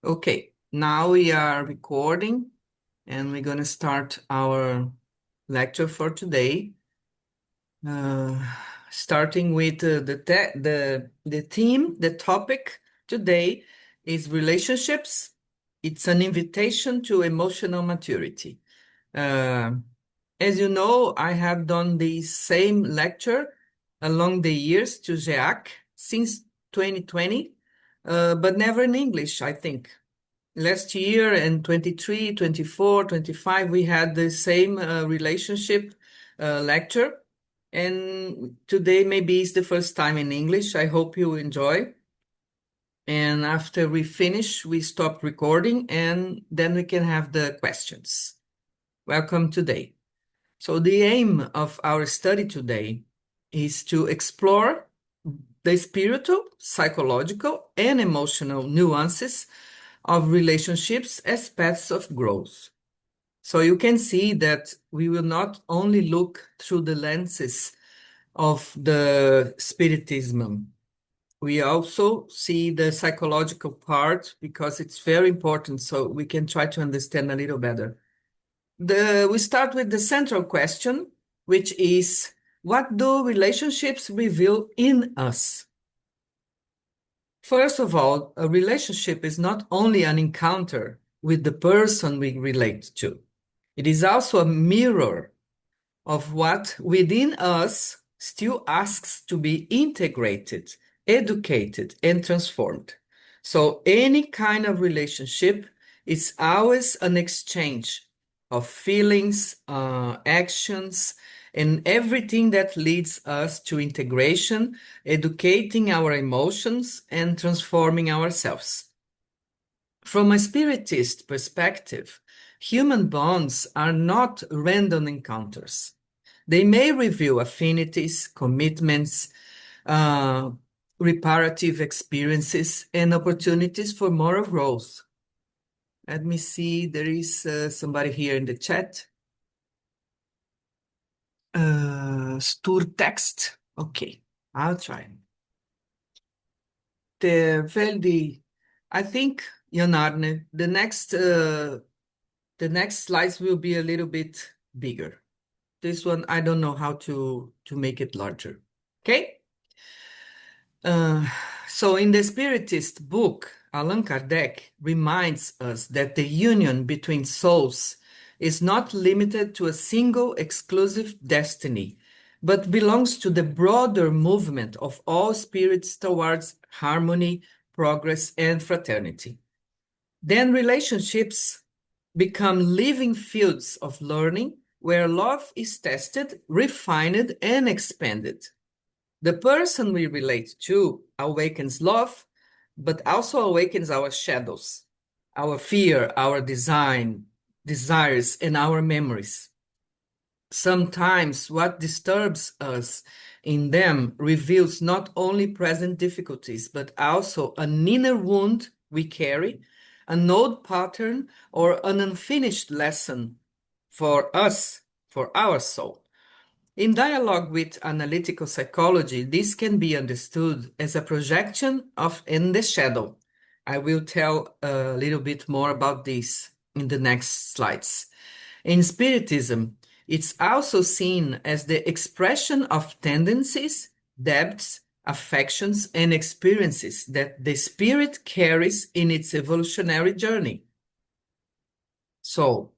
Okay, now we are recording and we're going to start our lecture for today. Uh, Starting with the theme, the topic today is relationships. It's an invitation to emotional maturity. Uh, as you know, I have done the same lecture along the years to GEAC since 2020, but never in English, I think. Last year in 23, 24, 25, we had the same relationship lecture. And today maybe is the first time in English. I hope you enjoy. And after we finish, we stop recording and then we can have the questions. Welcome today. So the aim of our study today is to explore the spiritual, psychological, and emotional nuances of relationships as paths of growth. So you can see that we will not only look through the lenses of the Spiritism, we also see the psychological part because it's very important so we can try to understand a little better. We start with the central question, which is, what do relationships reveal in us? First of all, a relationship is not only an encounter with the person we relate to, it is also a mirror of what within us still asks to be integrated, educated, and transformed. So, any kind of relationship is always an exchange of feelings, actions, and everything that leads us to integration, educating our emotions, and transforming ourselves. From a spiritist perspective, human bonds are not random encounters. They may reveal affinities, commitments, uh, reparative experiences, and opportunities for moral growth. Let me see, there is somebody here in the chat. Stur text. Okay, I'll try. I think, Jan Arne, the next slides will be a little bit bigger. This one, I don't know how to make it larger. Okay? So in the Spiritist book, Allan Kardec reminds us that the union between souls is not limited to a single exclusive destiny, but belongs to the broader movement of all spirits towards harmony, progress, and fraternity. Then relationships become living fields of learning where love is tested, refined, and expanded. The person we relate to awakens love, but also awakens our shadows, our fear, our desires, and our memories. Sometimes what disturbs us in them reveals not only present difficulties, but also an inner wound we carry, an old pattern, or an unfinished lesson for us, for our soul. In dialogue with analytical psychology, this can be understood as a projection of in the shadow. I will tell a little bit more about this in the next slides. In Spiritism, it's also seen as the expression of tendencies, depths, affections, and experiences that the spirit carries in its evolutionary journey. So,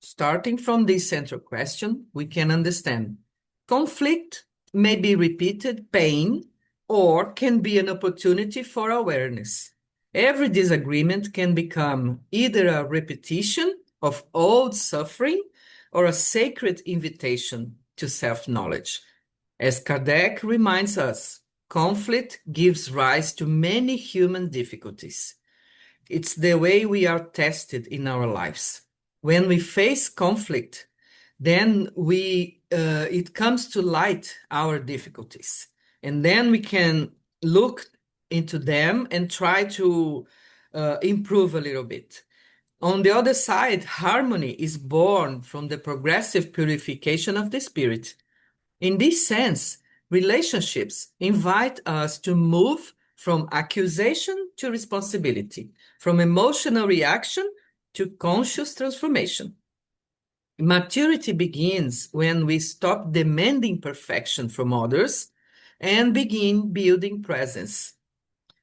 starting from this central question, we can understand conflict may be repeated pain or can be an opportunity for awareness. Every disagreement can become either a repetition of old suffering or a sacred invitation to self-knowledge. As Kardec reminds us, conflict gives rise to many human difficulties. It's the way we are tested in our lives. When we face conflict, then it comes to light our difficulties, and then we can look into them and try to improve a little bit. On the other side, harmony is born from the progressive purification of the spirit. In this sense, relationships invite us to move from accusation to responsibility, from emotional reaction to conscious transformation. Maturity begins when we stop demanding perfection from others and begin building presence.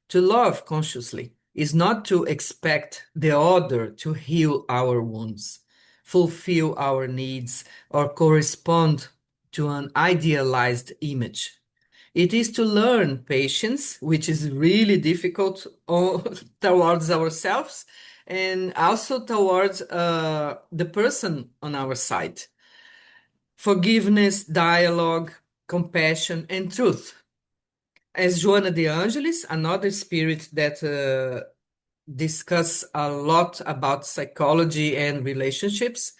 To love consciously is not to expect the other to heal our wounds, fulfill our needs, or correspond to an idealized image. It is to learn patience, which is really difficult towards ourselves and also towards the person on our side. Forgiveness, dialogue, compassion, and truth. As Joana de Angelis, another spirit that discuss a lot about psychology and relationships,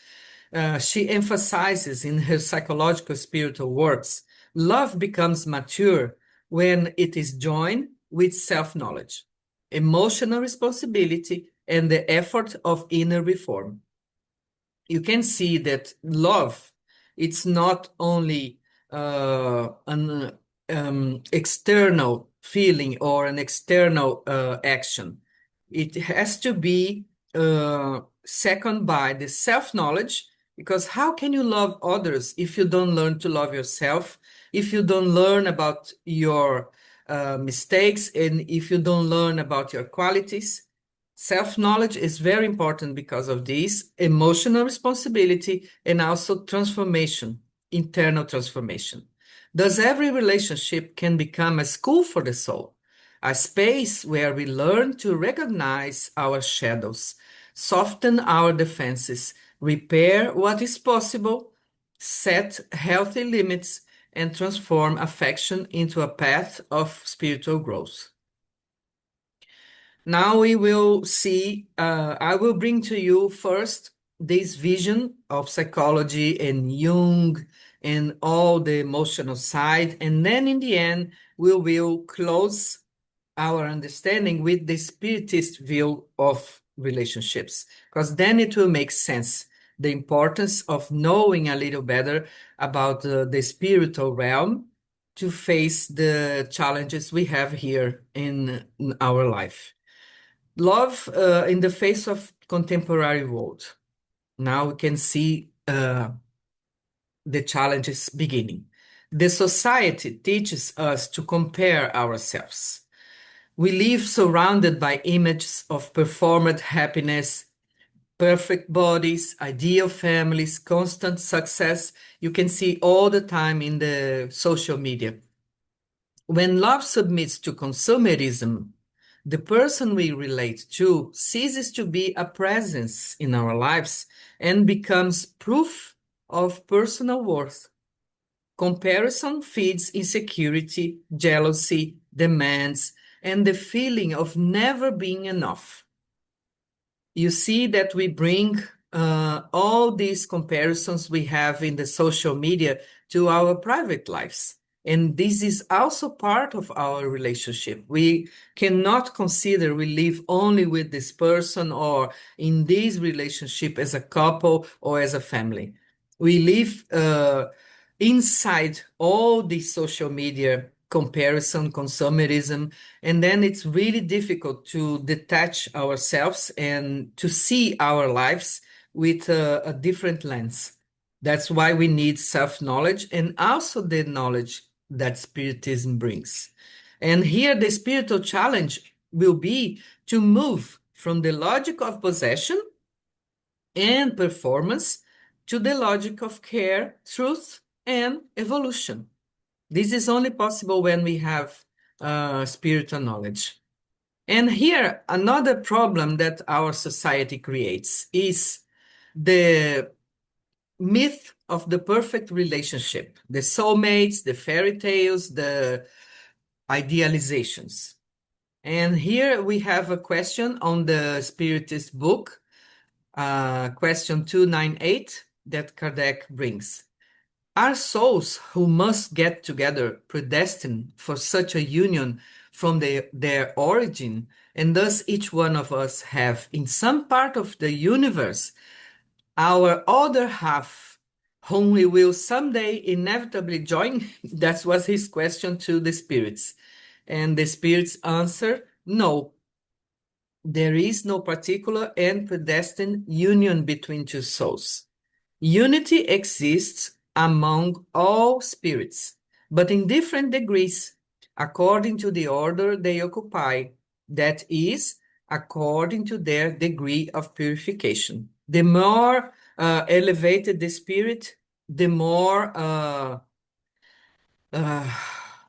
she emphasizes in her psychological spiritual works, love becomes mature when it is joined with self-knowledge, emotional responsibility, and the effort of inner reform. You can see that love, it's not only an external feeling or an external action. It has to be second by the self-knowledge, because how can you love others if you don't learn to love yourself, if you don't learn about your mistakes, and if you don't learn about your qualities? Self-knowledge is very important because of this emotional responsibility and also transformation, internal transformation. Thus, every relationship can become a school for the soul, a space where we learn to recognize our shadows, soften our defenses, repair what is possible, set healthy limits, and transform affection into a path of spiritual growth. Now we will see, I will bring to you first this vision of psychology and Jung and all the emotional side. And then in the end, we will close our understanding with the spiritist view of relationships, because then it will make sense. The importance of knowing a little better about the spiritual realm to face the challenges we have here in our life. Love in the face of contemporary world. Now we can see the challenges beginning. The society teaches us to compare ourselves. We live surrounded by images of performed happiness, perfect bodies, ideal families, constant success. You can see all the time in the social media. When love submits to consumerism, the person we relate to ceases to be a presence in our lives and becomes proof of personal worth. Comparison feeds insecurity, jealousy, demands, and the feeling of never being enough. You see that we bring all these comparisons we have in the social media to our private lives. And this is also part of our relationship. We cannot consider we live only with this person or in this relationship as a couple or as a family. We live inside all this social media comparison, consumerism, and then it's really difficult to detach ourselves and to see our lives with a different lens. That's why we need self-knowledge and also the knowledge that Spiritism brings. And here the spiritual challenge will be to move from the logic of possession and performance to the logic of care, truth, and evolution. This is only possible when we have spiritual knowledge. And here, another problem that our society creates is the myth of the perfect relationship, the soulmates, the fairy tales, the idealizations. And here we have a question on the Spiritist book, question 298, that Kardec brings. Are souls who must get together predestined for such a union from their origin, and thus each one of us have in some part of the universe our other half, whom we will someday inevitably join? That was his question to the spirits. And the spirits answer, no, there is no particular and predestined union between two souls. Unity exists among all spirits, but in different degrees, according to the order they occupy, that is, according to their degree of purification. The more elevated the spirit, the more uh,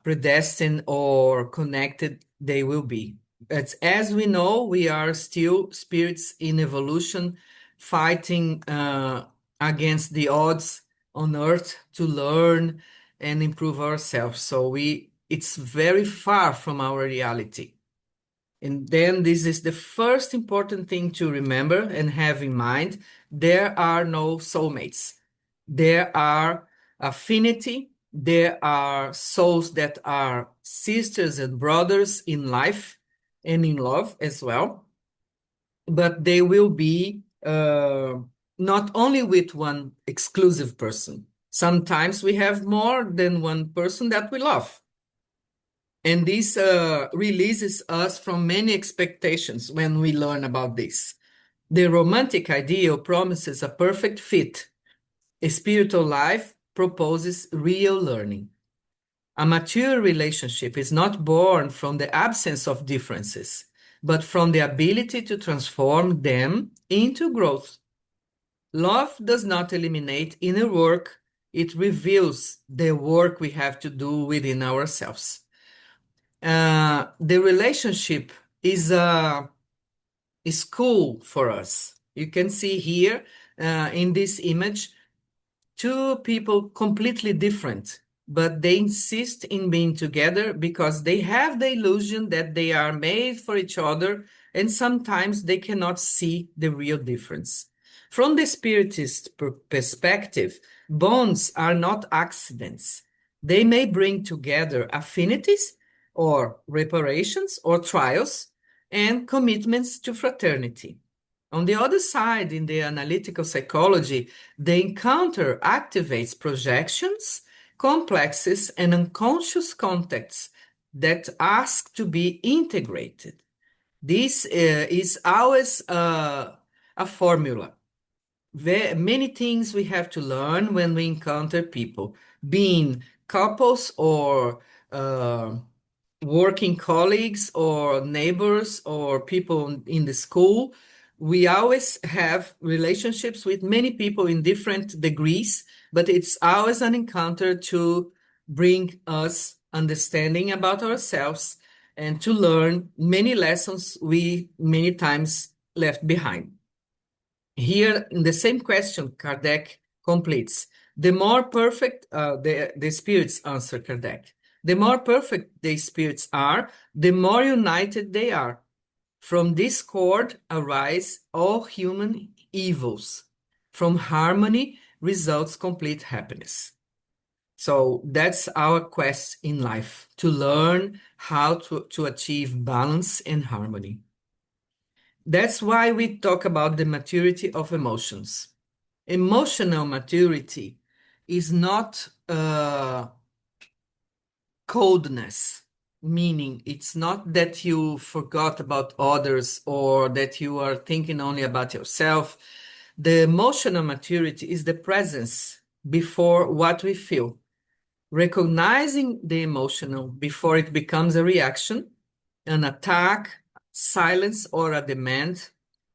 predestined or connected they will be. But as we know, we are still spirits in evolution, fighting against the odds on Earth to learn and improve ourselves. So it's very far from our reality. And then this is the first important thing to remember and have in mind. There are no soulmates. There are affinity. There are souls that are sisters and brothers in life and in love as well. But they will be not only with one exclusive person. Sometimes we have more than one person that we love. And this releases us from many expectations when we learn about this. The romantic ideal promises a perfect fit. A spiritual life proposes real learning. A mature relationship is not born from the absence of differences, but from the ability to transform them into growth. Love does not eliminate inner work, it reveals the work we have to do within ourselves. The relationship is a school for us. You can see here in this image two people completely different, but they insist in being together because they have the illusion that they are made for each other, and sometimes they cannot see the real difference. From the spiritist perspective, bonds are not accidents. They may bring together affinities or reparations or trials and commitments to fraternity. On the other side, in the analytical psychology, the encounter activates projections, complexes, and unconscious contexts that ask to be integrated. This is always a formula. Many things we have to learn when we encounter people, being couples or uh, working colleagues or neighbors or people in the school. We always have relationships with many people in different degrees, but it's always an encounter to bring us understanding about ourselves and to learn many lessons we many times left behind. Here, in the same question, Kardec completes. The more perfect, the spirits answer Kardec. The more perfect the spirits are, the more united they are. From discord arise all human evils. From harmony results complete happiness. So that's our quest in life, to learn how to achieve balance and harmony. That's why we talk about the maturity of emotions. Emotional maturity is not coldness, meaning it's not that you forgot about others or that you are thinking only about yourself. The emotional maturity is the presence before what we feel, recognizing the emotional before it becomes a reaction, an attack, silence, or a demand,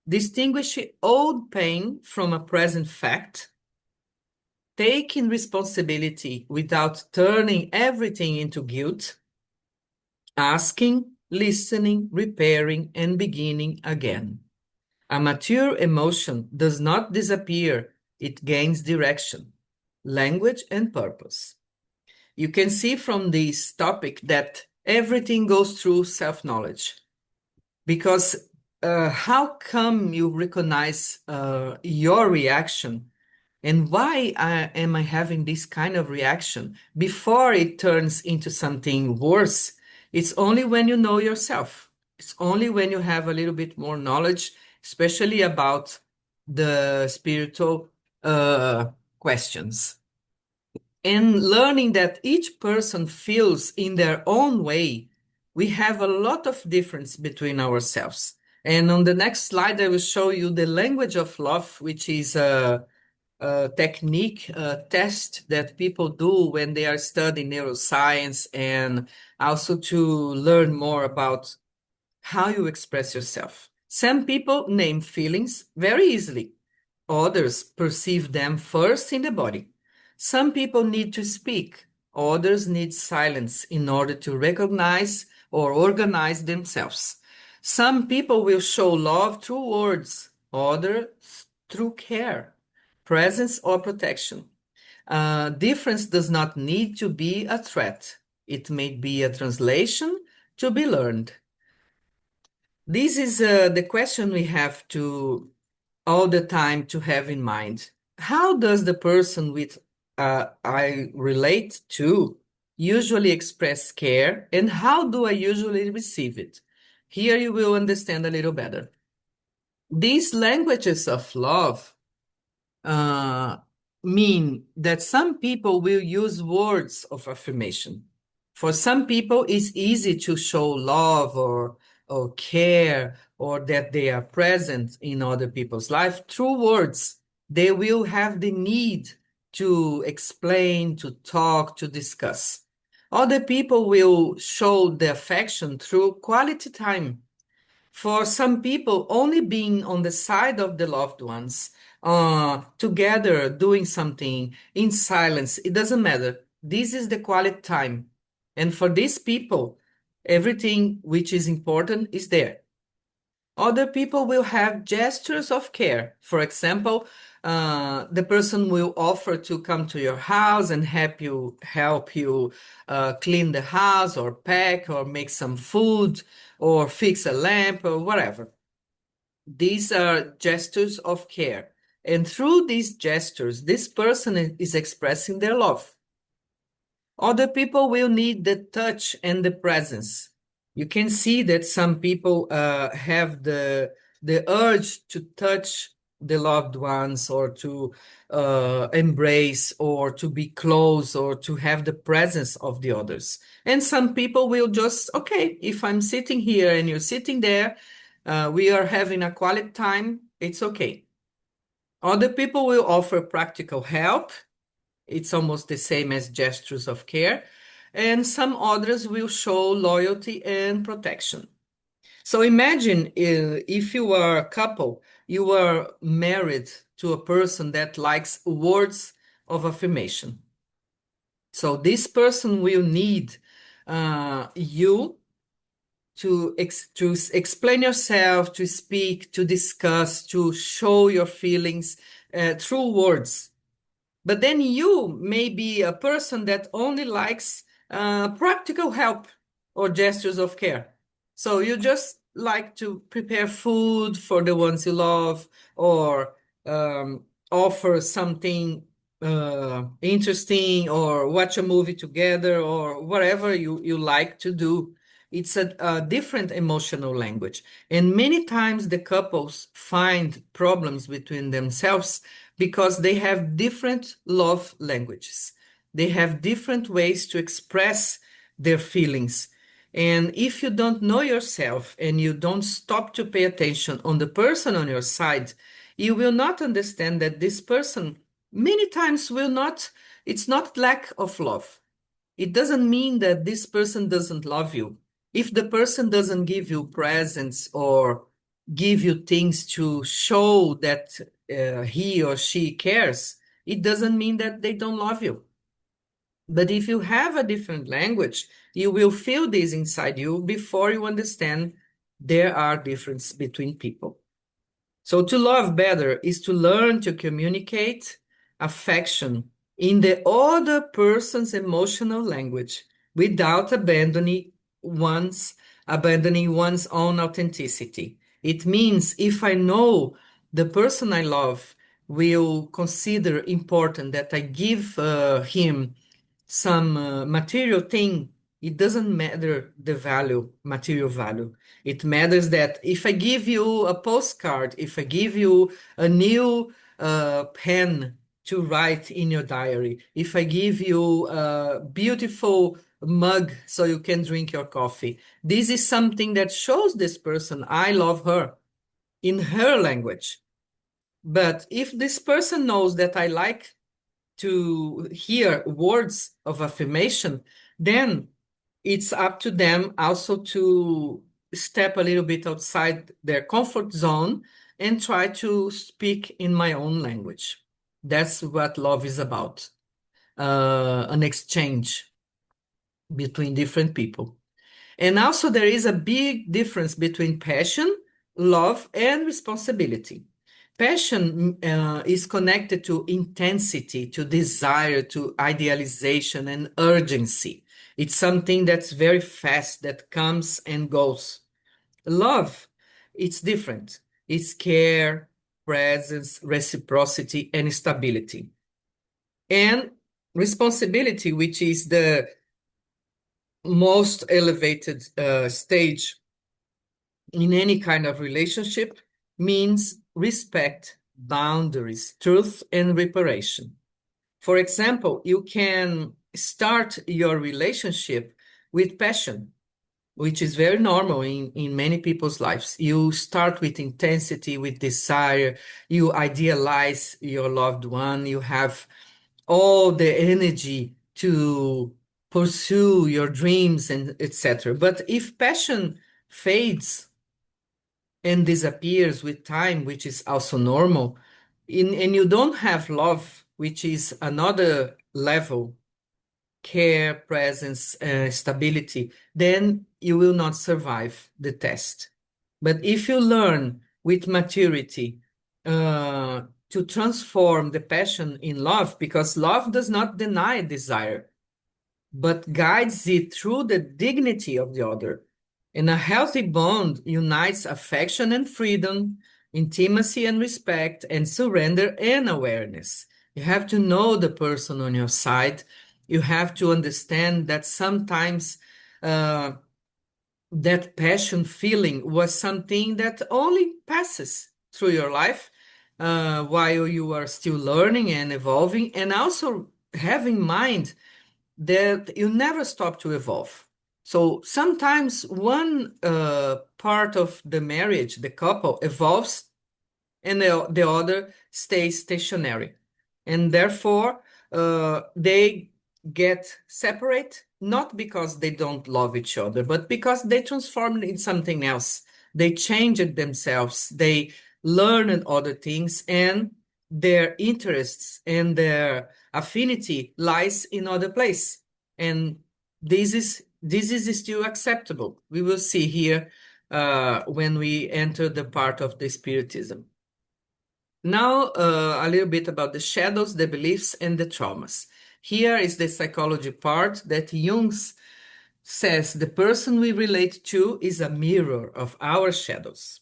distinguishing old pain from a present fact, taking responsibility without turning everything into guilt, asking, listening, repairing, and beginning again. A mature emotion does not disappear, it gains direction, language, and purpose. You can see from this topic that everything goes through self-knowledge. Because how come you recognize your reaction and why am I having this kind of reaction before it turns into something worse? It's only when you know yourself. It's only when you have a little bit more knowledge, especially about the spiritual questions. And learning that each person feels in their own way we have a lot of difference between ourselves. And on the next slide, I will show you the language of love, which is a technique, a test that people do when they are studying neuroscience and also to learn more about how you express yourself. Some people name feelings very easily. Others perceive them first in the body. Some people need to speak. Others need silence in order to recognize or organize themselves. Some people will show love through words, others through care, presence, or protection. Difference does not need to be a threat. It may be a translation to be learned. This is the question we have to all the time to have in mind. How does the person with I relate to usually express care, and how do I usually receive it? Here you will understand a little better. These languages of love uh, mean that some people will use words of affirmation. For some people, it's easy to show love or care or that they are present in other people's life through words. They will have the need to explain, to talk, to discuss. Other people will show the affection through quality time. For some people, only being on the side of the loved ones, together doing something in silence, it doesn't matter. This is the quality time. And for these people, everything which is important is there. Other people will have gestures of care. For example, the person will offer to come to your house and help you clean the house or pack or make some food or fix a lamp or whatever. These are gestures of care. And through these gestures, this person is expressing their love. Other people will need the touch and the presence. You can see that some people have the urge to touch the loved ones or to embrace or to be close or to have the presence of the others. And some people will just, okay, if I'm sitting here and you're sitting there, we are having a quality time, it's okay. Other people will offer practical help. It's almost the same as gestures of care. And some others will show loyalty and protection. So imagine if you are a couple, you are married to a person that likes words of affirmation. So this person will need you to explain yourself, to speak, to discuss, to show your feelings through words. But then you may be a person that only likes practical help or gestures of care. So you just like to prepare food for the ones you love or offer something interesting or watch a movie together or whatever you like to do. It's a different emotional language. And many times the couples find problems between themselves because they have different love languages. They have different ways to express their feelings. And if you don't know yourself and you don't stop to pay attention on the person on your side, you will not understand that this person many times will not, it's not lack of love. It doesn't mean that this person doesn't love you. If the person doesn't give you presents or give you things to show that he or she cares, it doesn't mean that they don't love you. But if you have a different language, you will feel this inside you before you understand there are differences between people. So to love better is to learn to communicate affection in the other person's emotional language without abandoning one's own authenticity. It means if I know the person I love will consider important that I give him some material thing, it doesn't matter the value, material value. It matters that if I give you a postcard, if I give you a new pen to write in your diary, if I give you a beautiful mug so you can drink your coffee. This is something that shows this person, I love her in her language. But if this person knows that I like to hear words of affirmation, then it's up to them also to step a little bit outside their comfort zone and try to speak in my own language. That's what love is about, an exchange between different people. And also, there is a big difference between passion, love, and responsibility. Passion is connected to intensity, to desire, to idealization and urgency. It's something that's very fast, that comes and goes. Love, it's different. It's care, presence, reciprocity, and stability. And responsibility, which is the most elevated stage in any kind of relationship, means respect, boundaries, truth, and reparation. For example, you can start your relationship with passion, which is very normal in many people's lives. You start with intensity, with desire, you idealize your loved one, you have all the energy to pursue your dreams and etc. But if passion fades and disappears with time, which is also normal, and you don't have love, which is another level, care, presence, stability, then you will not survive the test. But if you learn with maturity to transform the passion in love, because love does not deny desire, but guides it through the dignity of the other. And a healthy bond unites affection and freedom, intimacy and respect, and surrender and awareness. You have to know the person on your side. You have to understand that sometimes that passion feeling was something that only passes through your life while you are still learning and evolving, and also have in mind that you never stop to evolve. So sometimes one part of the marriage, the couple, evolves and the other stays stationary. And therefore, they get separate, not because they don't love each other, but because they transformed in something else. They changed themselves, they learned other things, and their interests and their affinity lies in other place. And this is still acceptable. We will see here when we enter the part of the Spiritism. Now, a little bit about the shadows, the beliefs, and the traumas. Here is the psychology part that Jung says the person we relate to is a mirror of our shadows.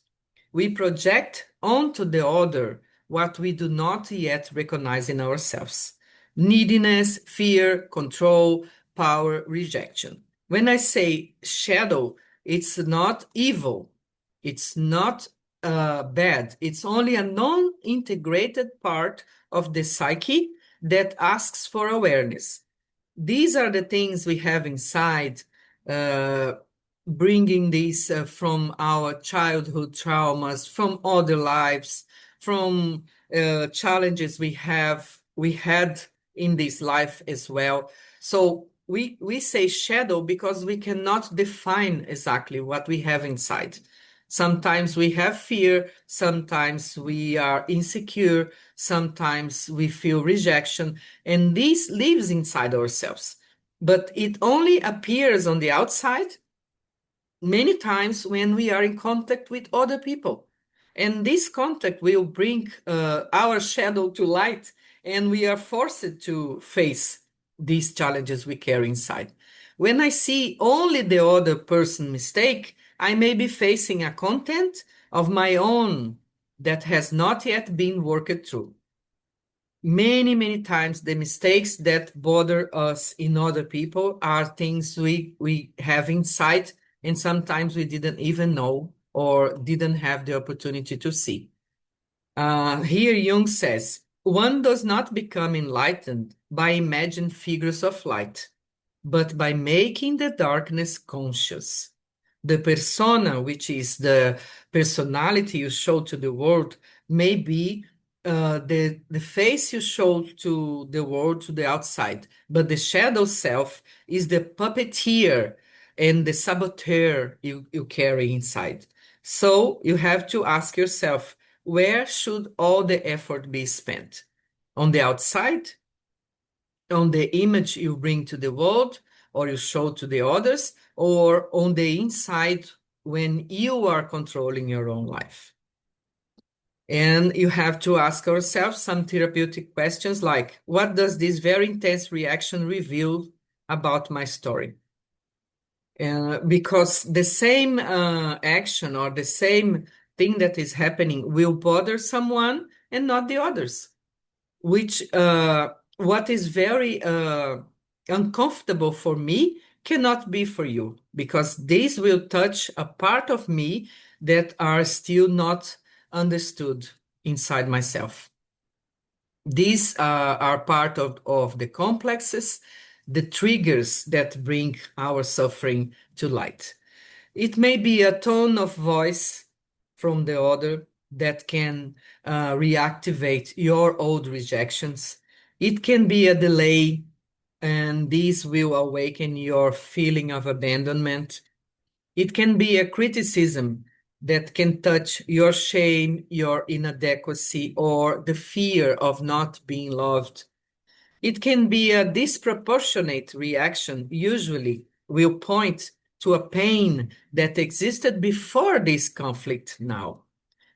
We project onto the other what we do not yet recognize in ourselves: neediness, fear, control, power, rejection. When I say shadow, it's not evil, it's not bad, it's only a non integrated part of the psyche that asks for awareness. These are the things we have inside, uh, bringing these from our childhood traumas, from other lives, from challenges we had in this life as well. So we say shadow because we cannot define exactly what we have inside. Sometimes we have fear, sometimes we are insecure, sometimes we feel rejection, and this lives inside ourselves. But it only appears on the outside many times when we are in contact with other people. And this contact will bring our shadow to light, and we are forced to face these challenges we carry inside. When I see only the other person mistake, I may be facing a content of my own that has not yet been worked through. Many times the mistakes that bother us in other people are things we have inside, and sometimes we didn't even know or didn't have the opportunity to see. Here Jung says, one does not become enlightened by imagined figures of light. but by making the darkness conscious. The persona, which is the personality you show to the world, may be the face you show to the world, to the outside. But the shadow self is the puppeteer and the saboteur you carry inside. So you have to ask yourself, where should all the effort be spent? On the outside, on the image you bring to the world or you show to the others, or on the inside when you are controlling your own life. And you have to ask ourselves some therapeutic questions like, what does this very intense reaction reveal about my story? Because the same action or the same thing that is happening will bother someone and not the others, which what is very uncomfortable for me cannot be for you, because this will touch a part of me that are still not understood inside myself. These are part of the complexes, the triggers that bring our suffering to light. It may be a tone of voice from the other that can reactivate your old rejections. It can be a delay, and this will awaken your feeling of abandonment. It can be a criticism that can touch your shame, your inadequacy, or the fear of not being loved. It can be a disproportionate reaction, usually will point to a pain that existed before this conflict now.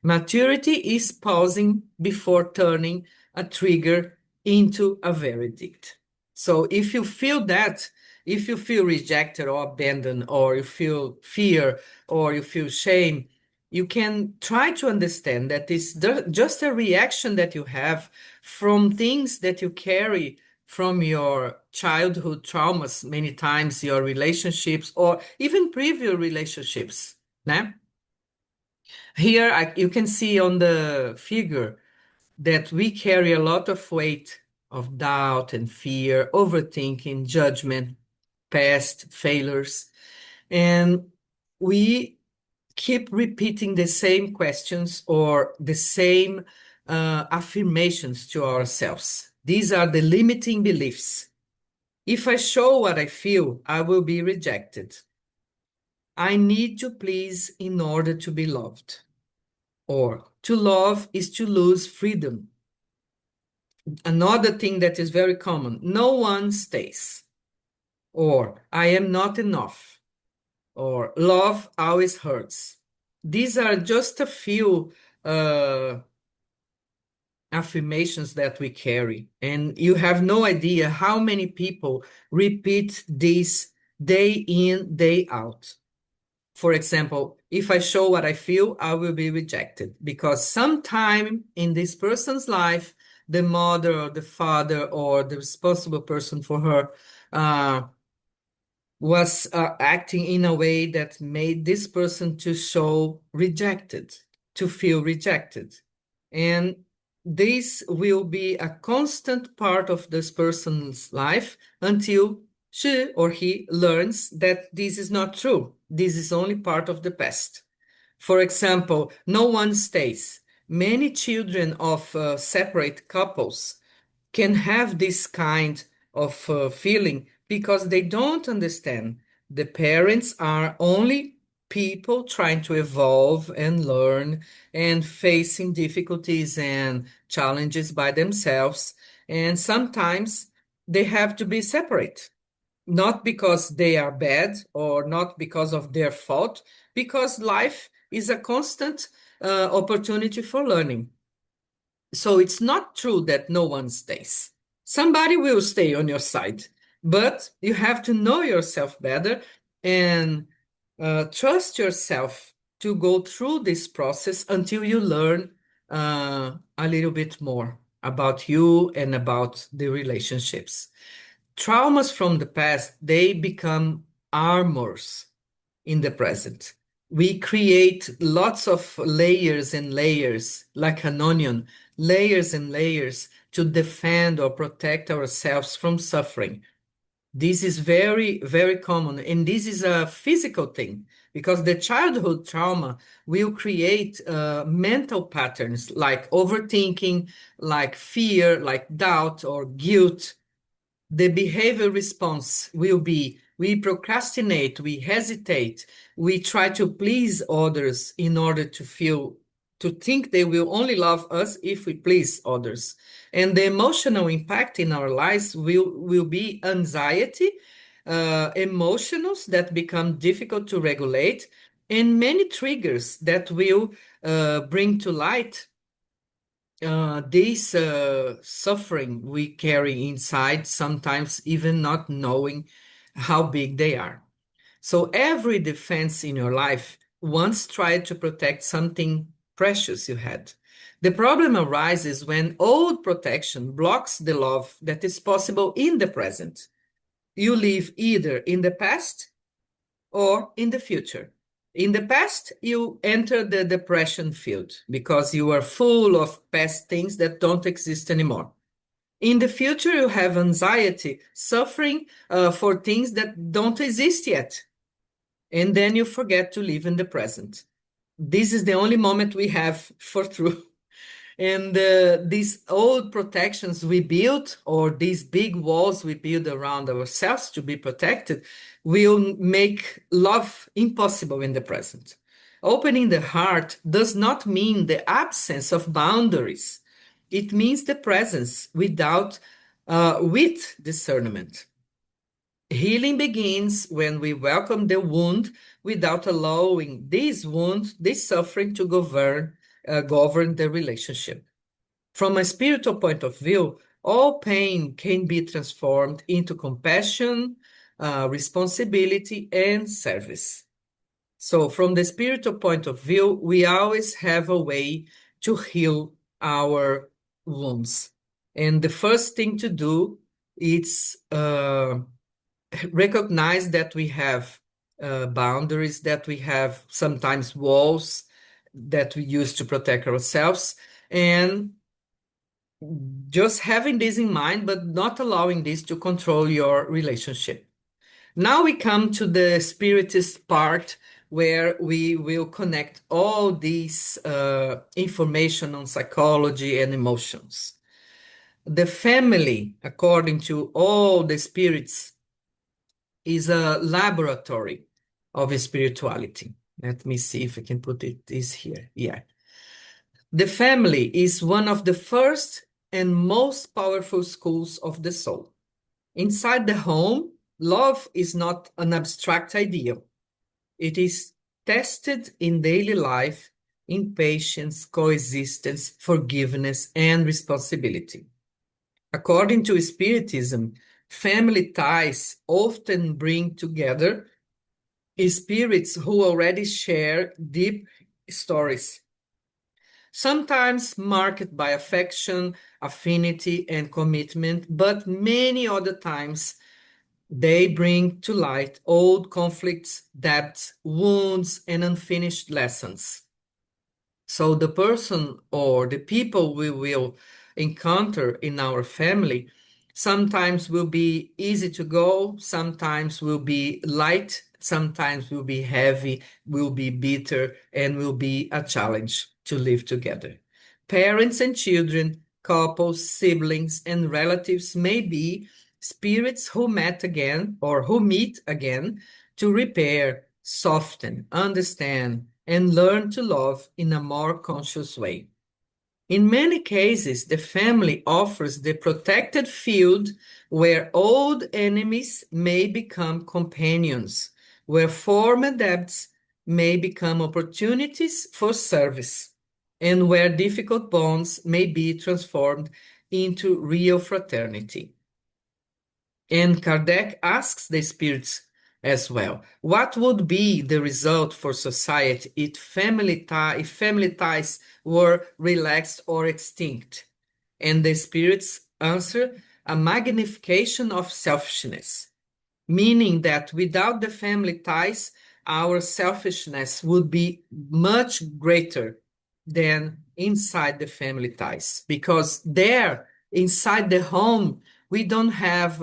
Maturity is pausing before turning a trigger into a verdict. So if you feel that, if you feel rejected or abandoned, or you feel fear, or you feel shame, you can try to understand that it's just a reaction that you have from things that you carry from your childhood traumas, many times your relationships or even previous relationships. Né? Here you can see on the figure that we carry a lot of weight of doubt and fear, overthinking, judgment, past failures, and we keep repeating the same questions or the same affirmations to ourselves. These are the limiting beliefs. If I show what I feel, I will be rejected. I need to please in order to be loved. Or to love is to lose freedom. Another thing that is very common, no one stays. Or I am not enough. Or love always hurts. These are just a few affirmations that we carry. And you have no idea how many people repeat this day in, day out. For example, if I show what I feel, I will be rejected, because sometime in this person's life, the mother or the father or the responsible person for her was acting in a way that made this person to show rejected, to feel rejected. And this will be a constant part of this person's life until she or he learns that this is not true. This is only part of the past. For example, no one stays. Many children of separate couples can have this kind of feeling because they don't understand. The parents are only people trying to evolve and learn and facing difficulties and challenges by themselves. And sometimes they have to be separate, not because they are bad or not because of their fault, because life is a constant opportunity for learning. So it's not true that no one stays. Somebody will stay on your side, but you have to know yourself better and trust yourself to go through this process until you learn a little bit more about you and about the relationships. Traumas from the past, they become armors in the present. We create lots of layers and layers, like an onion, layers and layers to defend or protect ourselves from suffering. This is very, very common. And this is a physical thing because the childhood trauma will create mental patterns like overthinking, like fear, like doubt or guilt. The behavior response will be we procrastinate, we hesitate, we try to please others in order to think they will only love us if we please others. And the emotional impact in our lives will be anxiety, emotions that become difficult to regulate, and many triggers that will bring to light this suffering we carry inside, sometimes even not knowing how big they are. So every defense in your life once tried to protect something precious you had. The problem arises when old protection blocks the love that is possible in the present. You live either in the past or in the future. In the past, you enter the depression field because you are full of past things that don't exist anymore. In the future, you have anxiety, suffering for things that don't exist yet. And then you forget to live in the present. This is the only moment we have for truth. And these old protections we built, or these big walls we build around ourselves to be protected, will make love impossible in the present. Opening the heart does not mean the absence of boundaries. It means the presence with discernment. Healing begins when we welcome the wound without allowing this wound, this suffering to govern the relationship. From a spiritual point of view, all pain can be transformed into compassion, responsibility, and service. So, from the spiritual point of view, we always have a way to heal our wounds. And the first thing to do is recognize that we have boundaries, that we have sometimes walls that we use to protect ourselves, and just having this in mind, but not allowing this to control your relationship. Now we come to the spiritist part where we will connect all these information on psychology and emotions. The family, according to all the spirits, is a laboratory of spirituality. Let me see if I can put this here. Yeah. The family is one of the first and most powerful schools of the soul. Inside the home, love is not an abstract ideal. It is tested in daily life, in patience, coexistence, forgiveness, and responsibility. According to Spiritism, family ties often bring together spirits who already share deep stories, sometimes marked by affection, affinity, and commitment, but many other times they bring to light old conflicts, debts, wounds, and unfinished lessons. So the person or the people we will encounter in our family sometimes will be easy to go, sometimes will be light, sometimes will be heavy, will be bitter, and will be a challenge to live together. Parents and children, couples, siblings, and relatives may be spirits who met again or who meet again to repair, soften, understand, and learn to love in a more conscious way. In many cases, the family offers the protected field where old enemies may become companions, where former debts may become opportunities for service, and where difficult bonds may be transformed into real fraternity. And Kardec asks the spirits as well, what would be the result for society if family ties were relaxed or extinct? And the spirits answer, a magnification of selfishness, meaning that without the family ties, our selfishness would be much greater than inside the family ties, because there, inside the home, we don't have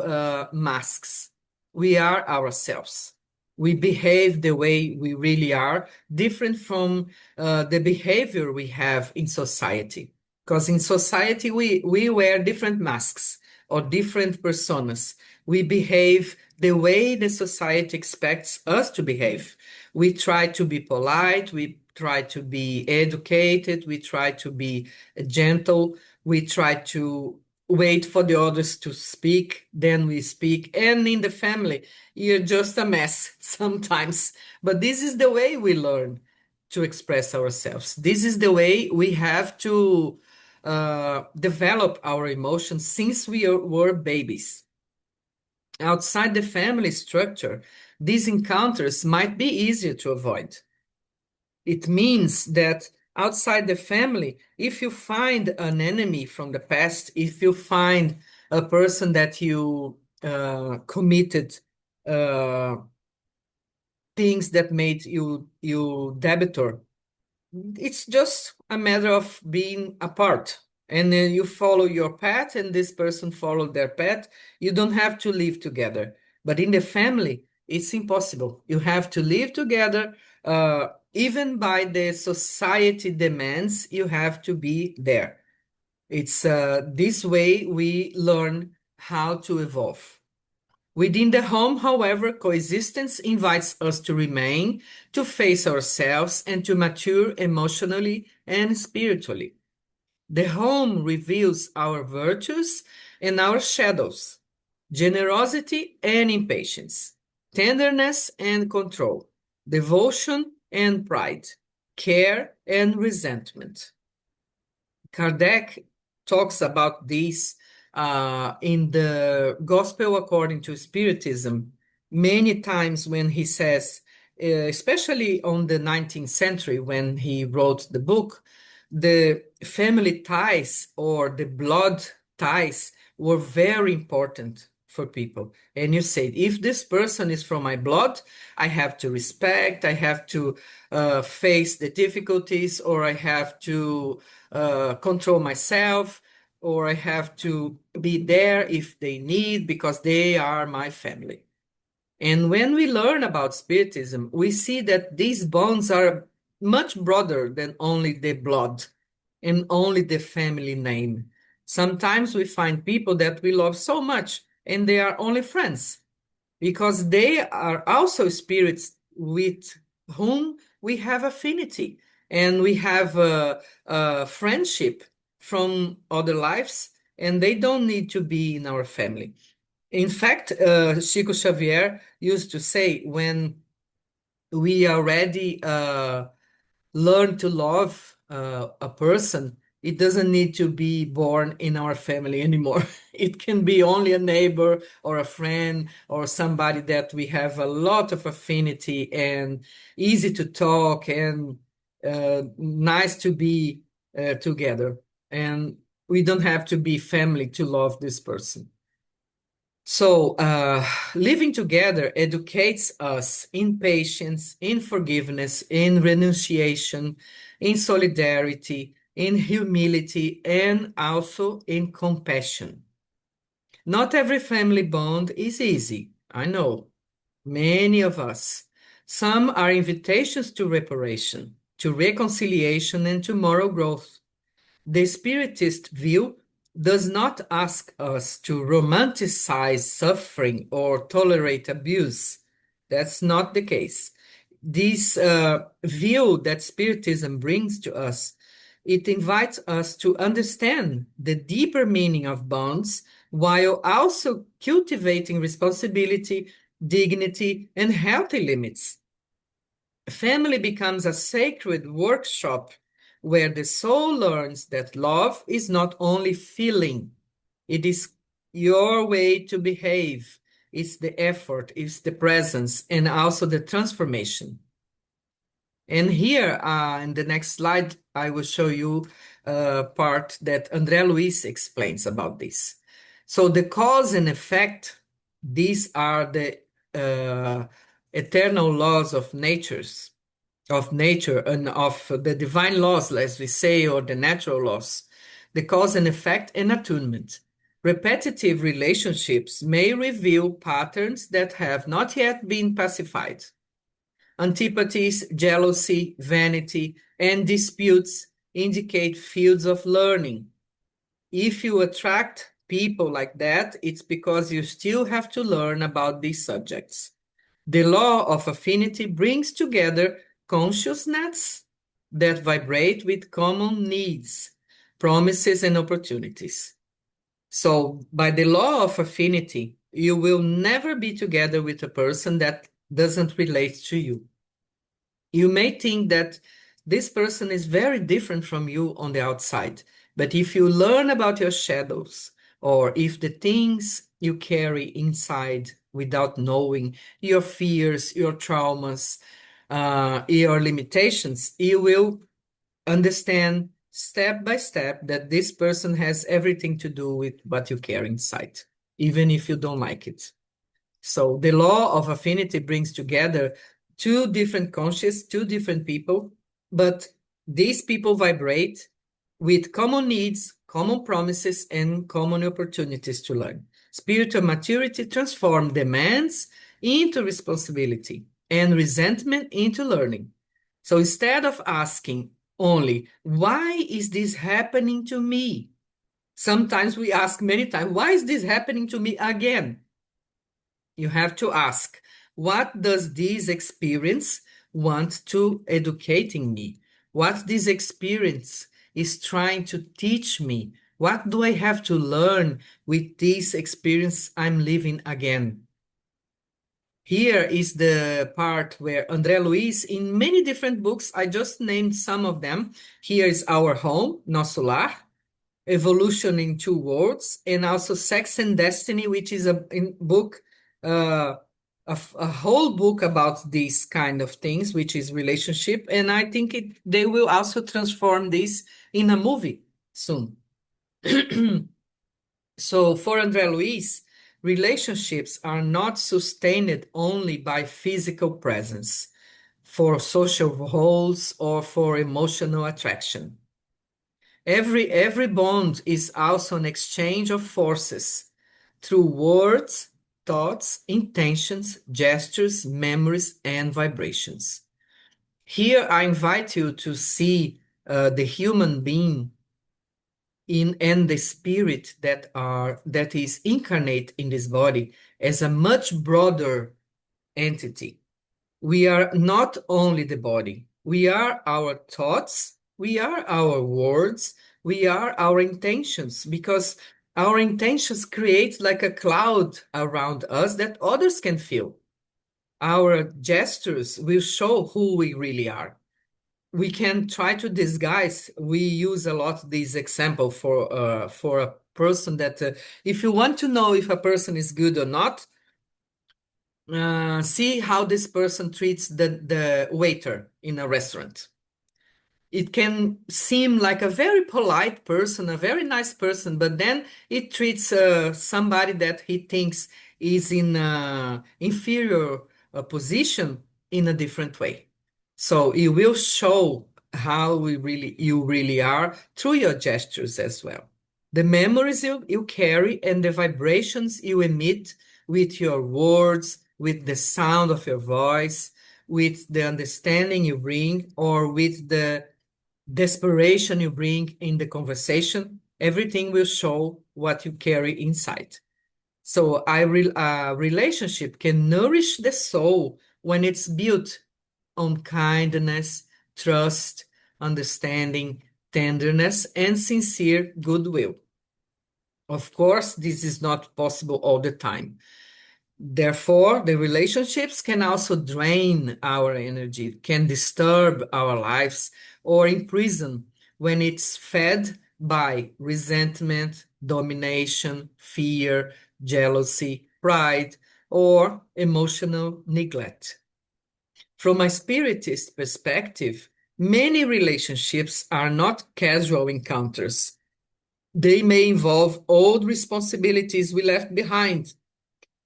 masks. we are ourselves. We behave the way we really are, different from the behavior we have in society. Because in society, we wear different masks or different personas. We behave the way the society expects us to behave. We try to be polite, we try to be educated, we try to be gentle, we try to wait for the others to speak, then we speak. And in the family, you're just a mess sometimes. But this is the way we learn to express ourselves. This is the way we have to develop our emotions since were babies. Outside the family structure, these encounters might be easier to avoid. It means that outside the family, if you find an enemy from the past, if you find a person that you committed uh, things that made you debitor, it's just a matter of being apart. And then you follow your path, and this person followed their path. You don't have to live together. But in the family, it's impossible. You have to live together. Even by the society demands, you have to be there. It's this way we learn how to evolve. Within the home, however, coexistence invites us to remain, to face ourselves, and to mature emotionally and spiritually. The home reveals our virtues and our shadows, generosity and impatience, tenderness and control, devotion and pride, care and resentment. Kardec talks about this in the Gospel according to Spiritism many times when he says, especially on the 19th century when he wrote the book, the family ties or the blood ties were very important for people. And you said, if this person is from my blood, I have to respect, I have to face the difficulties, or I have to control myself, or I have to be there if they need because they are my family. And when we learn about Spiritism, we see that these bonds are much broader than only the blood and only the family name. Sometimes we find people that we love so much and they are only friends because they are also spirits with whom we have affinity and we have a friendship from other lives, and they don't need to be in our family. In fact, Chico Xavier used to say, when we already learn to love a person, it doesn't need to be born in our family anymore. It can be only a neighbor or a friend or somebody that we have a lot of affinity and easy to talk and nice to be together. And we don't have to be family to love this person. So, living together educates us in patience, in forgiveness, in renunciation, in solidarity, in humility, and also in compassion. Not every family bond is easy, I know, many of us. Some are invitations to reparation, to reconciliation, and to moral growth. The Spiritist view does not ask us to romanticize suffering or tolerate abuse. That's not the case. This view that Spiritism brings to us, it invites us to understand the deeper meaning of bonds while also cultivating responsibility, dignity, and healthy limits. Family becomes a sacred workshop where the soul learns that love is not only feeling, it is your way to behave. It's the effort, it's the presence, and also the transformation. And here, in the next slide, I will show you a part that André Luiz explains about this. So the cause and effect, these are the eternal laws of nature and of the divine laws, as we say, or the natural laws, the cause and effect and attunement. Repetitive relationships may reveal patterns that have not yet been pacified. Antipathies, jealousy, vanity, and disputes indicate fields of learning. If you attract people like that, it's because you still have to learn about these subjects. The law of affinity brings together consciousness that vibrate with common needs, promises, and opportunities. So, by the law of affinity, you will never be together with a person that doesn't relate to you. You may think that this person is very different from you on the outside, but if you learn about your shadows, or if the things you carry inside without knowing, your fears, your traumas, your limitations, you will understand step by step that this person has everything to do with what you carry inside, even if you don't like it. So the law of affinity brings together two different conscious, two different people, but these people vibrate with common needs, common promises, and common opportunities to learn. Spiritual maturity transforms demands into responsibility and resentment into learning. So instead of asking only, why is this happening to me? Sometimes we ask many times, why is this happening to me again? You have to ask, what does this experience want to educating me? What this experience is trying to teach me? What do I have to learn with this experience I'm living again? Here is the part where André Luiz, in many different books, I just named some of them. Here is Our Home, Nosso Lar, Evolution in Two Worlds, and also Sex and Destiny, which is a book, uh, a whole book about these kind of things, which is relationship. And I think they will also transform this in a movie soon. So for André Luiz, relationships are not sustained only by physical presence, for social roles, or for emotional attraction. Every bond is also an exchange of forces through words, thoughts, intentions, gestures, memories, and vibrations. Here, I invite you to see the human being in and the spirit that is incarnate in this body as a much broader entity. We are not only the body, we are our thoughts, we are our words, we are our intentions, because our intentions create like a cloud around us that others can feel. Our gestures will show who we really are. We can try to disguise. We use a lot this example for a person that if you want to know if a person is good or not, see how this person treats the waiter in a restaurant. It can seem like a very polite person, a very nice person, but then it treats somebody that he thinks is in an inferior position in a different way. So it will show how you really are through your gestures as well. The memories you carry and the vibrations you emit with your words, with the sound of your voice, with the understanding you bring, or with the desperation you bring in the conversation, everything will show what you carry inside. So a relationship can nourish the soul when it's built on kindness, trust, understanding, tenderness, and sincere goodwill. Of course, this is not possible all the time. Therefore, the relationships can also drain our energy, can disturb our lives, or imprison when it's fed by resentment, domination, fear, jealousy, pride, or emotional neglect. From a spiritist perspective, many relationships are not casual encounters. They may involve old responsibilities we left behind,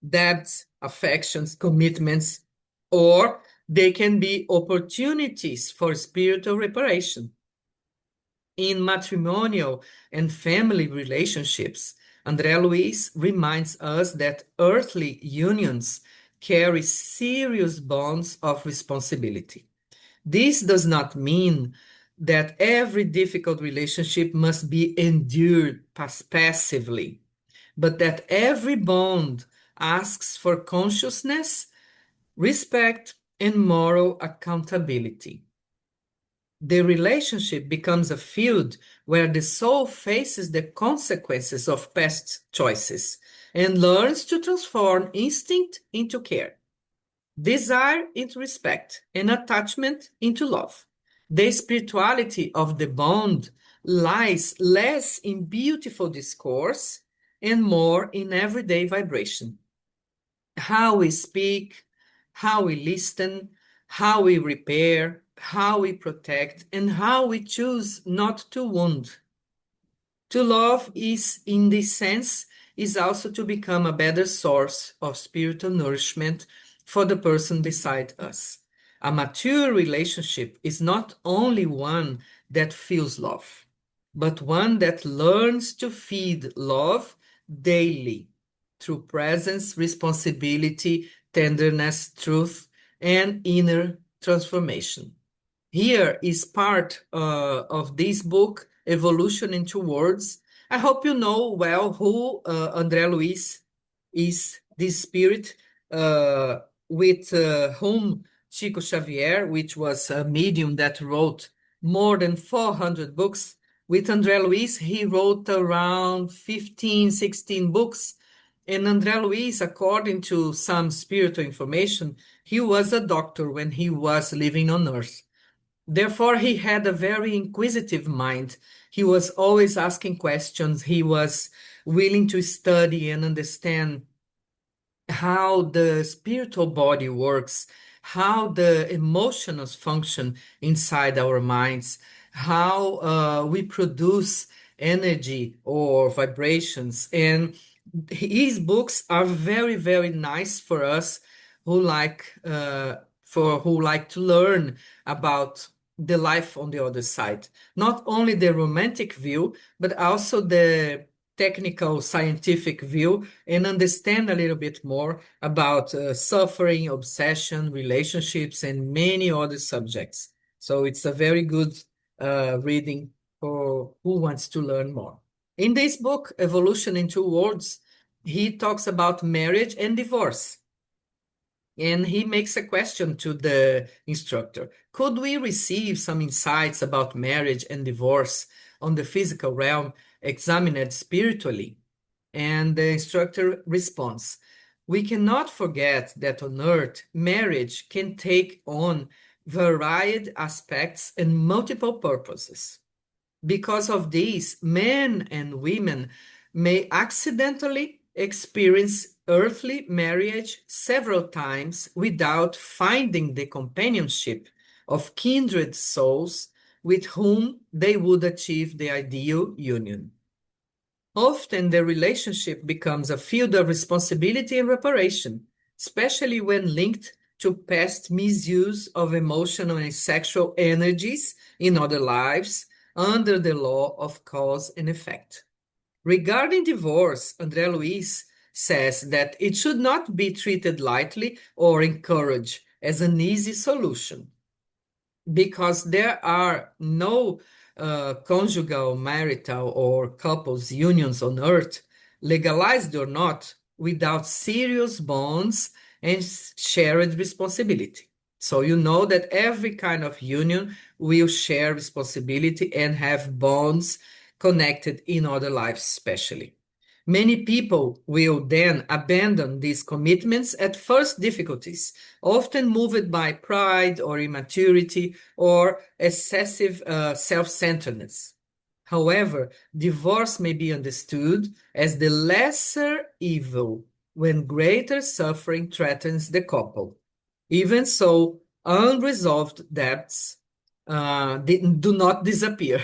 debts, affections, commitments, or they can be opportunities for spiritual reparation. In matrimonial and family relationships, Andrea Luiz reminds us that earthly unions carry serious bonds of responsibility. This does not mean that every difficult relationship must be endured passively, but that every bond asks for consciousness, respect, and moral accountability. The relationship becomes a field where the soul faces the consequences of past choices and learns to transform instinct into care, desire into respect, and attachment into love. The spirituality of the bond lies less in beautiful discourse and more in everyday vibration. How we speak, how we listen, how we repair, how we protect, and how we choose not to wound. To love is, in this sense, is also to become a better source of spiritual nourishment for the person beside us. A mature relationship is not only one that feels love, but one that learns to feed love daily through presence, responsibility, tenderness, truth, and inner transformation. Here is part of this book, Evolution in Two Words. I hope you know well who André Luiz is, this spirit with whom Chico Xavier, which was a medium that wrote more than 400 books. With André Luiz, he wrote around 15, 16 books. And André Luiz, according to some spiritual information, he was a doctor when he was living on earth. Therefore, he had a very inquisitive mind. He was always asking questions. He was willing to study and understand how the spiritual body works, how the emotions function inside our minds, how we produce energy or vibrations. And his books are very, very nice for us who like to learn about the life on the other side. Not only the romantic view, but also the technical scientific view, and understand a little bit more about suffering, obsession, relationships, and many other subjects. So it's a very good reading for who wants to learn more. In this book, Evolution in Two Words, he talks about marriage and divorce. And he makes a question to the instructor. Could we receive some insights about marriage and divorce on the physical realm, examined spiritually? And the instructor responds, we cannot forget that on earth, marriage can take on varied aspects and multiple purposes. Because of this, men and women may accidentally experience earthly marriage several times without finding the companionship of kindred souls with whom they would achieve the ideal union. Often the relationship becomes a field of responsibility and reparation, especially when linked to past misuse of emotional and sexual energies in other lives under the law of cause and effect. Regarding divorce, André Luiz says that it should not be treated lightly or encouraged as an easy solution because there are no conjugal, marital, or couples unions on earth, legalized or not, without serious bonds and shared responsibility. So you know that every kind of union will share responsibility and have bonds connected in other lives, especially. Many people will then abandon these commitments at first difficulties, often moved by pride or immaturity or excessive self-centeredness. However, divorce may be understood as the lesser evil when greater suffering threatens the couple. Even so, unresolved debts do not disappear.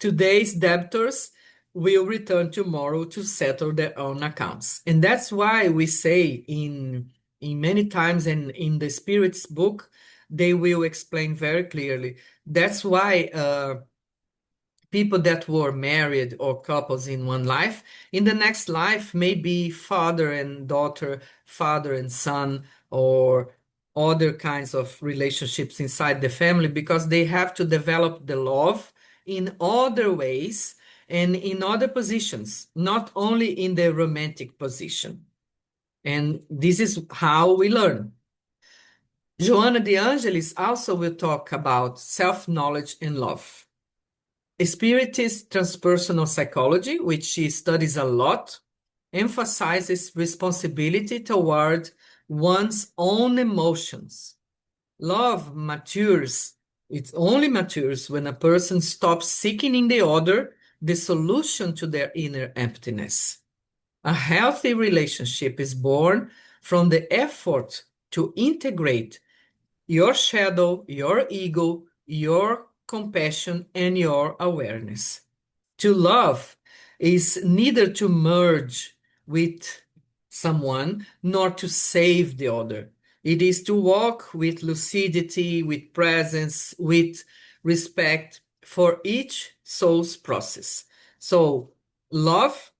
Today's debtors will return tomorrow to settle their own accounts. And that's why we say in many times and in the Spirit's book, they will explain very clearly. That's why people that were married or couples in one life, in the next life, maybe father and daughter, father and son, or other kinds of relationships inside the family, because they have to develop the love in other ways and in other positions, not only in the romantic position. And this is how we learn. Joanna de Angelis also will talk about self-knowledge and love. Spiritist transpersonal psychology, which she studies a lot, emphasizes responsibility toward one's own emotions. Love matures, it only matures when a person stops seeking in the other the solution to their inner emptiness. A healthy relationship is born from the effort to integrate your shadow, your ego, your compassion, and your awareness. To love is neither to merge with someone nor to save the other. It is to walk with lucidity, with presence, with respect for each soul's process. So, love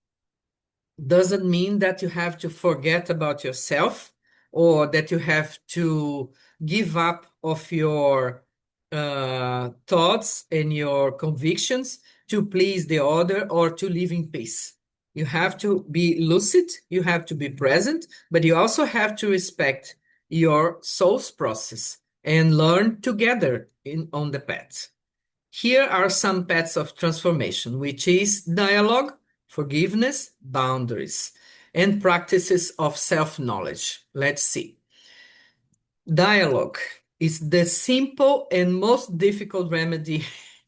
doesn't mean that you have to forget about yourself or that you have to give up of your thoughts and your convictions to please the other or to live in peace. You have to be lucid, you have to be present, but you also have to respect your soul's process and learn together on the path. Here are some paths of transformation, which is dialogue, forgiveness, boundaries, and practices of self-knowledge. Let's see. Dialogue is the simple and most difficult remedy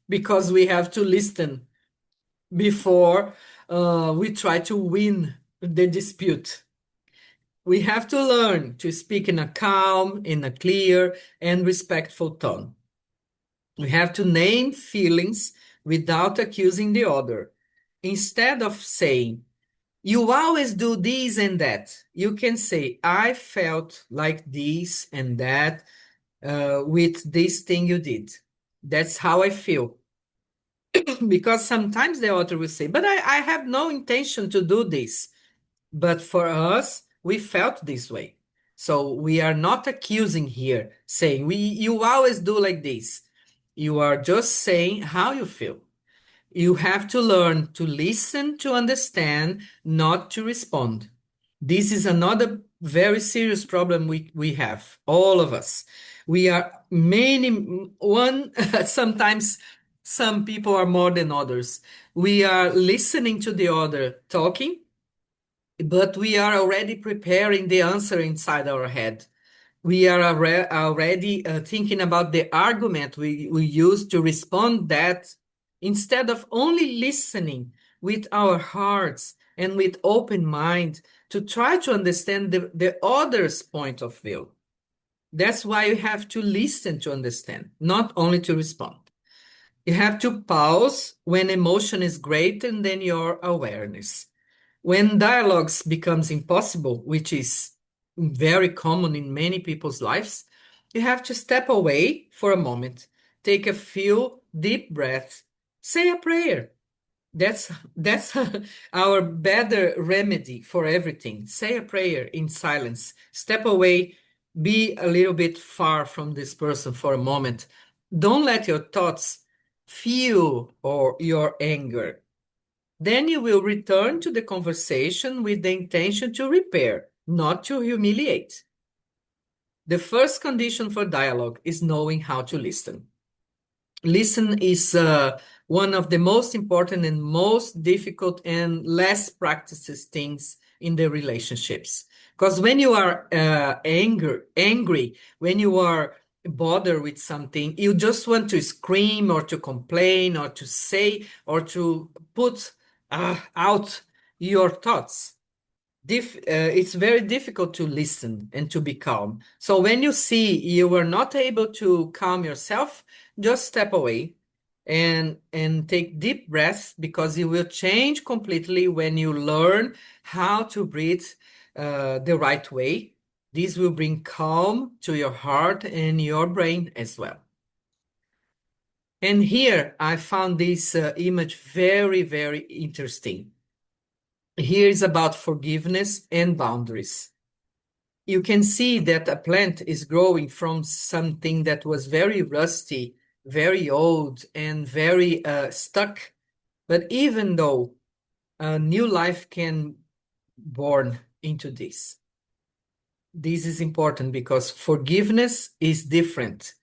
because we have to listen before we try to win the dispute. We have to learn to speak in a calm, in a clear, and respectful tone. We have to name feelings without accusing the other. Instead of saying, you always do this and that, you can say, I felt like this and that with this thing you did. That's how I feel. Because sometimes the other will say, but I have no intention to do this. But for us, we felt this way. So we are not accusing here, saying, you always do like this. You are just saying how you feel. You have to learn to listen, to understand, not to respond. This is another very serious problem we have, all of us. We are sometimes some people are more than others. We are listening to the other talking, but we are already preparing the answer inside our head. We are already thinking about the argument we use to respond that instead of only listening with our hearts and with open mind to try to understand the other's point of view. That's why you have to listen to understand, not only to respond. You have to pause when emotion is greater than your awareness. When dialogues becomes impossible, which is very common in many people's lives, you have to step away for a moment, take a few deep breaths, say a prayer. That's our better remedy for everything. Say a prayer in silence. Step away, be a little bit far from this person for a moment. Don't let your thoughts fuel or your anger. Then you will return to the conversation with the intention to repair, not to humiliate. The first condition for dialogue is knowing how to listen. Listen is one of the most important and most difficult and less practiced things in the relationships. Because when you are angry, when you are bothered with something, you just want to scream or to complain or to say or to put out your thoughts. It's very difficult to listen and to be calm. So when you see you are not able to calm yourself, just step away and take deep breaths, because you will change completely when you learn how to breathe the right way. This will bring calm to your heart and your brain as well. And here I found this image very, very interesting. Here is about forgiveness and boundaries. You can see that a plant is growing from something that was very rusty, very old, and very stuck. But even though a new life can born into this is important because forgiveness is different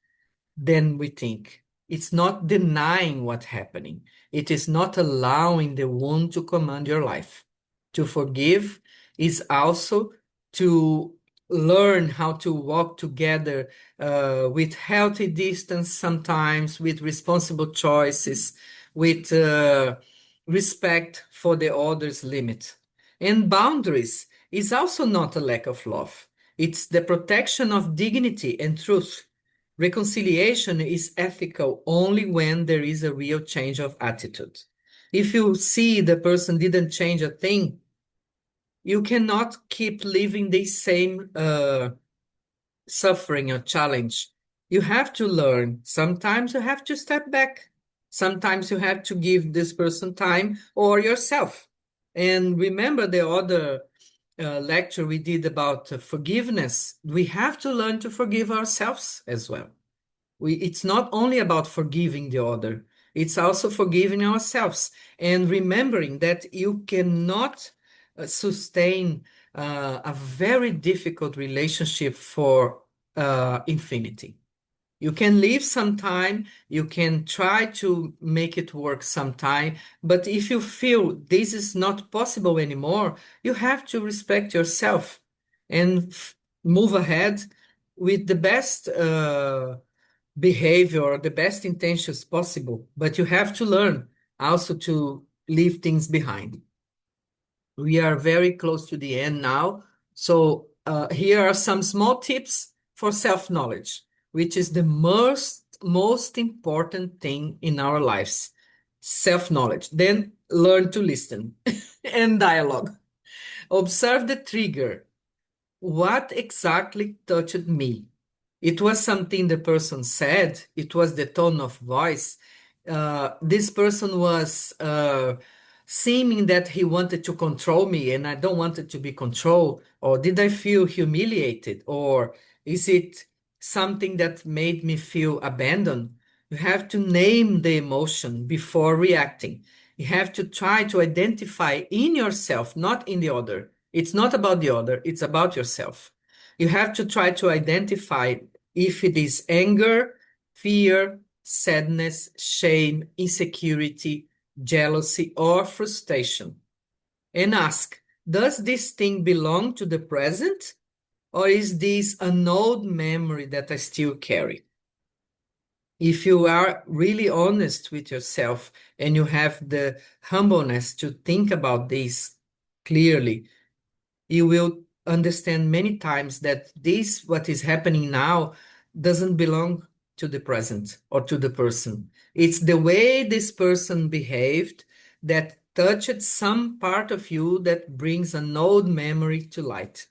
than we think. It's not denying what's happening. It is not allowing the wound to command your life. To forgive is also to learn how to walk together with healthy distance, sometimes with responsible choices, with respect for the other's limit. And boundaries is also not a lack of love. It's the protection of dignity and truth. Reconciliation is ethical only when there is a real change of attitude. If you see the person didn't change a thing, you cannot keep living the same suffering or challenge. You have to learn. Sometimes you have to step back. Sometimes you have to give this person time or yourself. And remember the other lecture we did about forgiveness. We have to learn to forgive ourselves as well. It's not only about forgiving the other, it's also forgiving ourselves and remembering that you cannot sustain a very difficult relationship for infinity. You can leave sometime, you can try to make it work sometime, but if you feel this is not possible anymore, you have to respect yourself and move ahead with the best behavior or the best intentions possible, but you have to learn also to leave things behind. We are very close to the end now. So here are some small tips for self-knowledge, which is the most important thing in our lives. Self-knowledge. Then learn to listen and dialogue. Observe the trigger. What exactly touched me? It was something the person said, it was the tone of voice. This person was seeming that he wanted to control me and I don't want it to be controlled. Or did I feel humiliated? Or is it something that made me feel abandoned? You have to name the emotion before reacting. You have to try to identify in yourself, not in the other. It's not about the other, it's about yourself. You have to try to identify if it is anger, fear, sadness, shame, insecurity, jealousy, or frustration. And ask, does this thing belong to the present? Or is this an old memory that I still carry? If you are really honest with yourself and you have the humbleness to think about this clearly, you will understand many times that this, what is happening now, doesn't belong to the present or to the person. It's the way this person behaved that touched some part of you that brings an old memory to light.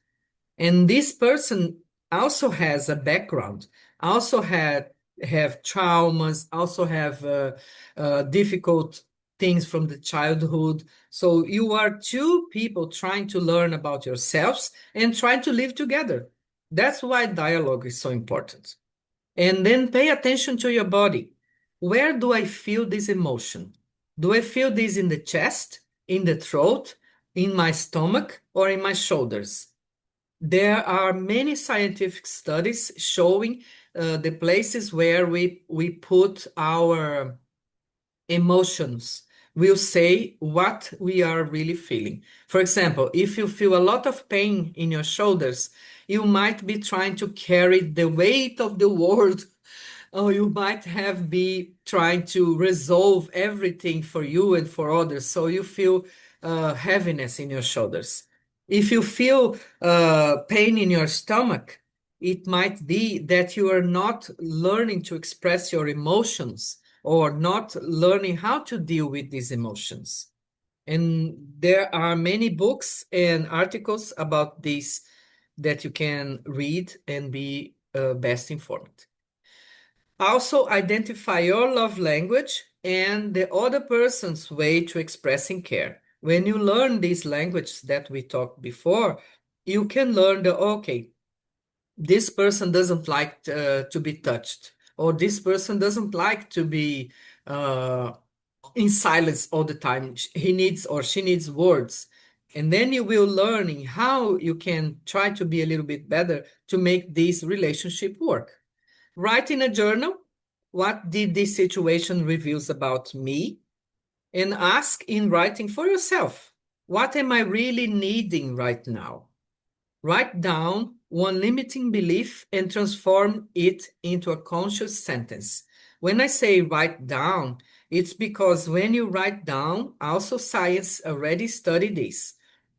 And this person also has a background, also had have traumas, also have difficult things from the childhood. So you are two people trying to learn about yourselves and trying to live together. That's why dialogue is so important. And then pay attention to your body. Where do I feel this emotion? Do I feel this in the chest, in the throat, in my stomach, or in my shoulders? There are many scientific studies showing the places where we put our emotions will say what we are really feeling. For example, if you feel a lot of pain in your shoulders, you might be trying to carry the weight of the world, or you might have be trying to resolve everything for you and for others, so you feel heaviness in your shoulders. If you feel pain in your stomach, it might be that you are not learning to express your emotions or not learning how to deal with these emotions. And there are many books and articles about this that you can read and be best informed. Also, identify your love language and the other person's way to expressing care. When you learn these languages that we talked before, you can learn the okay, this person doesn't like to be touched, or this person doesn't like to be uh, in silence all the time. He needs or she needs words. And then you will learning how you can try to be a little bit better to make this relationship work. Write in a journal, what did this situation reveals about me? And ask in writing for yourself, what am I really needing right now? Write down one limiting belief and transform it into a conscious sentence. When I say write down, it's because when you write down, also science already studied this.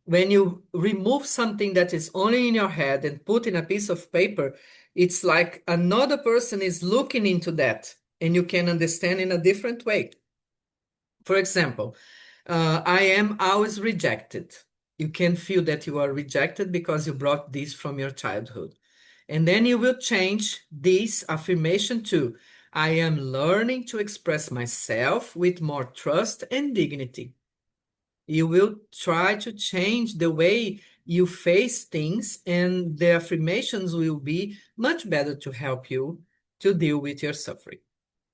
When you remove something that is only in your head and put in a piece of paper, it's like another person is looking into that and you can understand in a different way. For example, I am always rejected. You can feel that you are rejected because you brought this from your childhood. And then you will change this affirmation to I am learning to express myself with more trust and dignity. You will try to change the way you face things, and the affirmations will be much better to help you to deal with your suffering.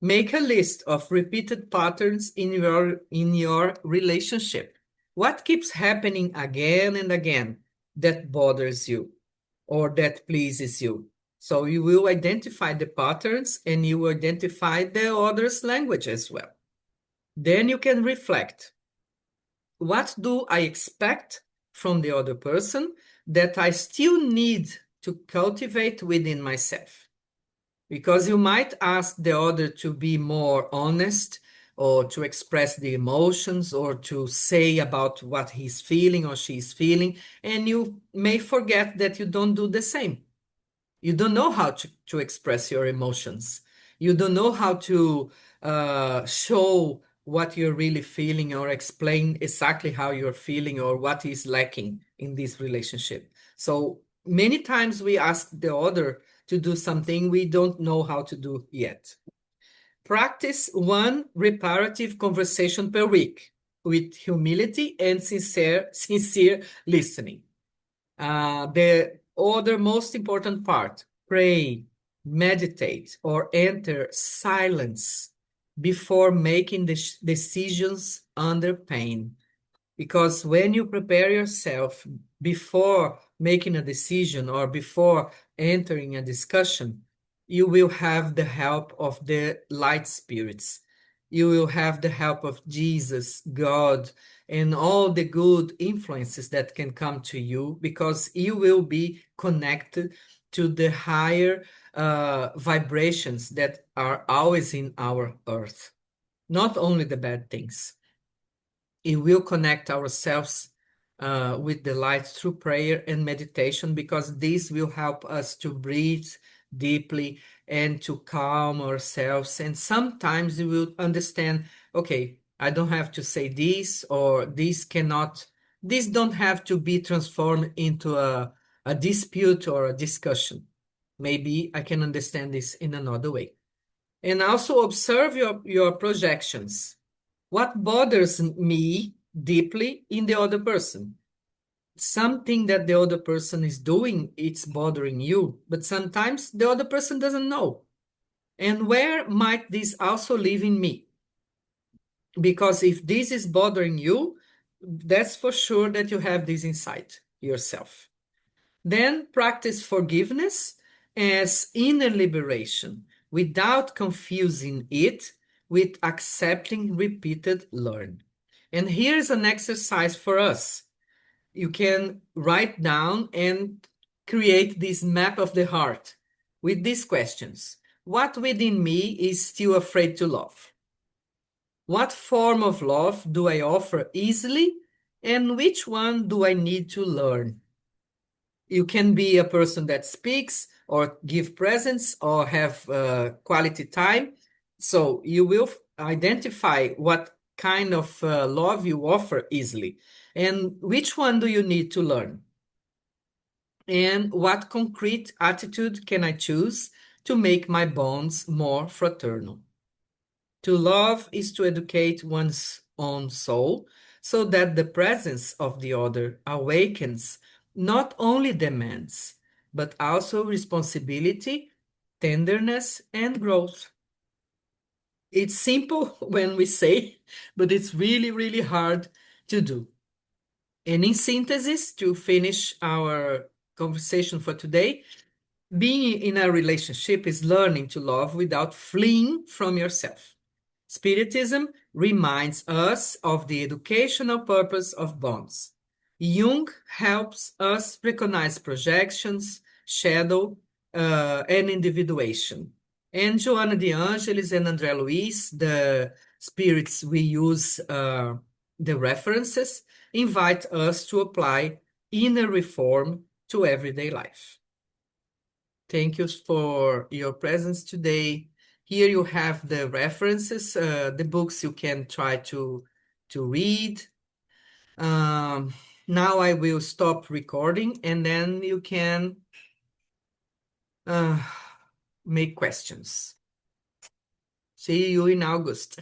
Make a list of repeated patterns in your relationship. What keeps happening again and again that bothers you or that pleases you? So you will identify the patterns and you will identify the other's language as well. Then you can reflect. What do I expect from the other person that I still need to cultivate within myself? Because you might ask the other to be more honest or to express the emotions or to say about what he's feeling or she's feeling, and you may forget that you don't do the same. You don't know how to express your emotions. You don't know how to show what you're really feeling or explain exactly how you're feeling or what is lacking in this relationship. So many times we ask the other to do something we don't know how to do yet. Practice one reparative conversation per week with humility and sincere listening. The other most important part, pray, meditate, or enter silence before making decisions under pain. Because when you prepare yourself before making a decision or before entering a discussion, you will have the help of the light spirits. You will have the help of Jesus, God, and all the good influences that can come to you because you will be connected to the higher vibrations that are always in our earth, not only the bad things. It will connect ourselves with the light through prayer and meditation because this will help us to breathe deeply and to calm ourselves. And sometimes we will understand, okay, I don't have to say this or this don't have to be transformed into a dispute or a discussion. Maybe I can understand this in another way. And also observe your projections. What bothers me deeply in the other person? Something that the other person is doing, it's bothering you, but sometimes the other person doesn't know. And where might this also live in me? Because if this is bothering you, that's for sure that you have this inside yourself. Then practice forgiveness as inner liberation without confusing it with accepting repeated learn. And here's an exercise for us. You can write down and create this map of the heart with these questions. What within me is still afraid to love? What form of love do I offer easily? And which one do I need to learn? You can be a person that speaks or give presents or have quality time. So you will identify what kind of love you offer easily and which one do you need to learn and what concrete attitude can I choose to make my bonds more fraternal. To love is to educate one's own soul so that the presence of the other awakens not only demands, but also responsibility, tenderness, and growth. It's simple when we say, but it's really, really hard to do. And in synthesis, to finish our conversation for today, being in a relationship is learning to love without fleeing from yourself. Spiritism reminds us of the educational purpose of bonds. Jung helps us recognize projections, shadow, and individuation. And Joana de Angelis and André Luiz, the spirits we use, the references, invite us to apply inner reform to everyday life. Thank you for your presence today. Here you have the references, the books you can try to read. Now I will stop recording and then you can uh, make questions. See you in August.